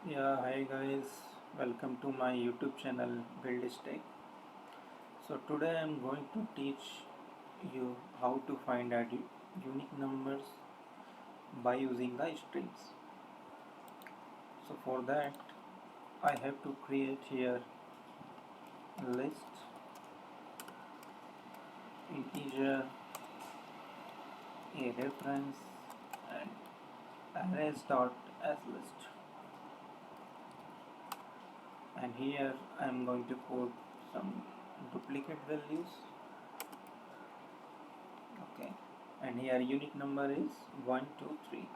Hi guys, welcome to my YouTube channel Build Tech. So today I am going to teach you how to find out unique numbers by using the strings. So for that I have to create here list integer a reference and arrays dot as list, and here I am going to put some duplicate values. Okay, and here unique number is 123.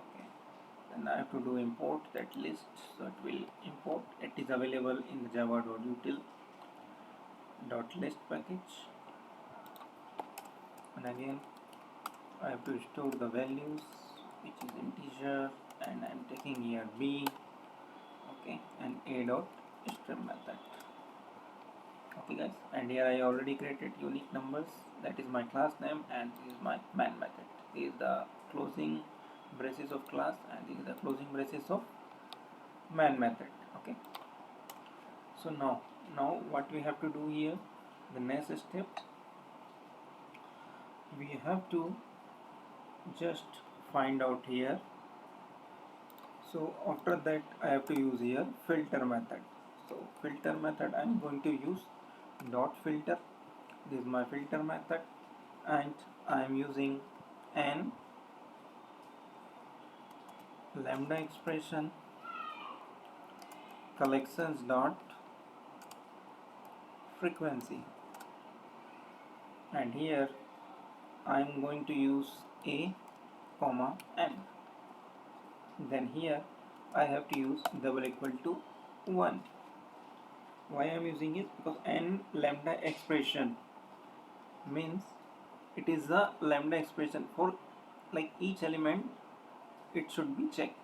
Okay, then I have to do import that list, so it will import. It is available in the java.util.list package, and again I have to store the values, which is integer, and I am taking here b. Okay, and a dot string method. Okay guys, and here I already created unique numbers, that is my class name, and this is my main method. This is the closing braces of class, and this is the closing braces of main method. Okay, so now what we have to do here, the next step, we have to just find out here. So after that I have to use here filter method. So filter method I am going to use dot filter. This is my filter method, and I am using an lambda expression collections dot frequency, and here I am going to use a comma n. Then here I have to use double equal to 1. Why I am using it? Because n lambda expression means it is a lambda expression for like each element, it should be checked.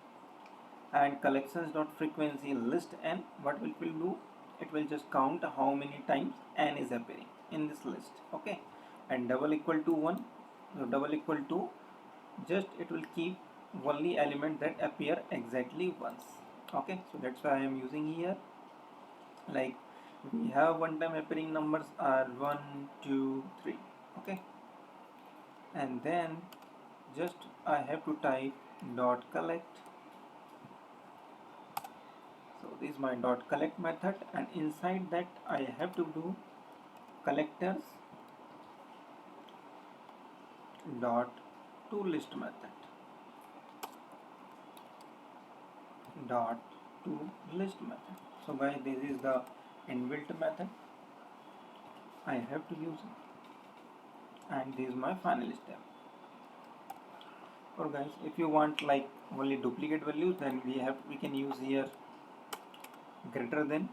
And collections dot frequency list n, what it will do, it will just count how many times n is appearing in this list. Okay, and double equal to 1, so double equal to, just it will keep only element that appear exactly once. Okay, so that's why I am using here. Like we have one time appearing numbers are 1 2 3. Okay, and then just I have to type dot collect. So this is my dot collect method, and inside that I have to do collectors dot to list method dot to list method. So guys, this is the inbuilt method, I have to use it, and this is my final step. Or guys, if you want like only duplicate values, then we can use here greater than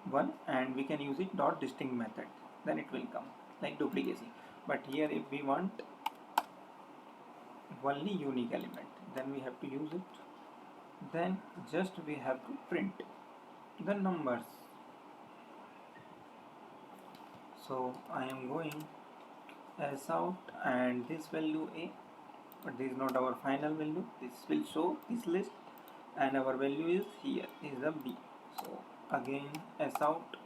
1, and we can use it dot distinct method, then it will come like duplicacy. But here if we want only unique element, then we have to use it. Then just we have to print the numbers. So I am going as out, and this value a, but this is not our final value, this will show this list, and our value is here, is a b. So again as out,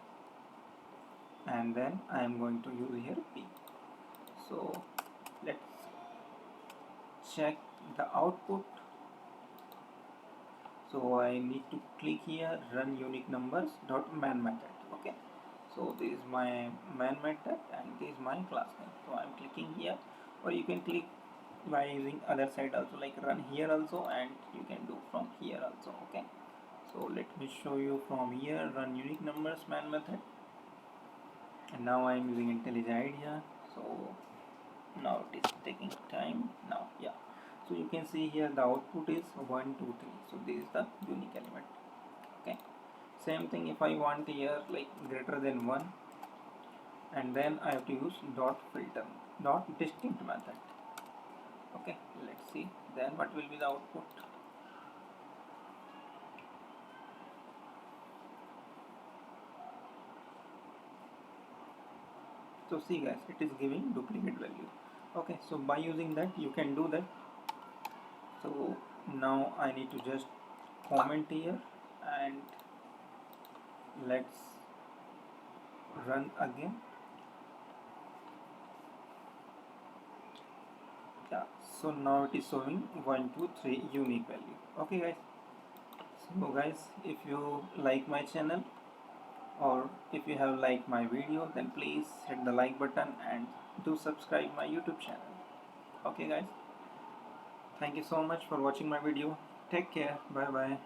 and then I am going to use here b. So let's check the output. So I need to click here run unique numbers dot main method. Okay, so this is my main method, and this is my class name. So I'm clicking here, or you can click by using other side also, like run here also, and you can do from here also. Okay, so let me show you from here run unique numbers main method, and now I'm using IntelliJ IDEA. So now it is taking time now. Yeah, so you can see here the output is 1 2 3. So this is the unique element. Okay, same thing if I want here like greater than 1, and then I have to use dot filter dot distinct method. Okay, let's see then what will be the output. So see guys, it is giving duplicate value. Okay, so by using that you can do that. So Now I need to just comment here and let's run again. Yeah, so now it is showing 1 2 3 unique value. Okay guys, so guys, if you like my channel or if you have liked my video, then please hit the like button and do subscribe my YouTube channel. Okay guys, thank you so much for watching my video. Take care. Bye bye.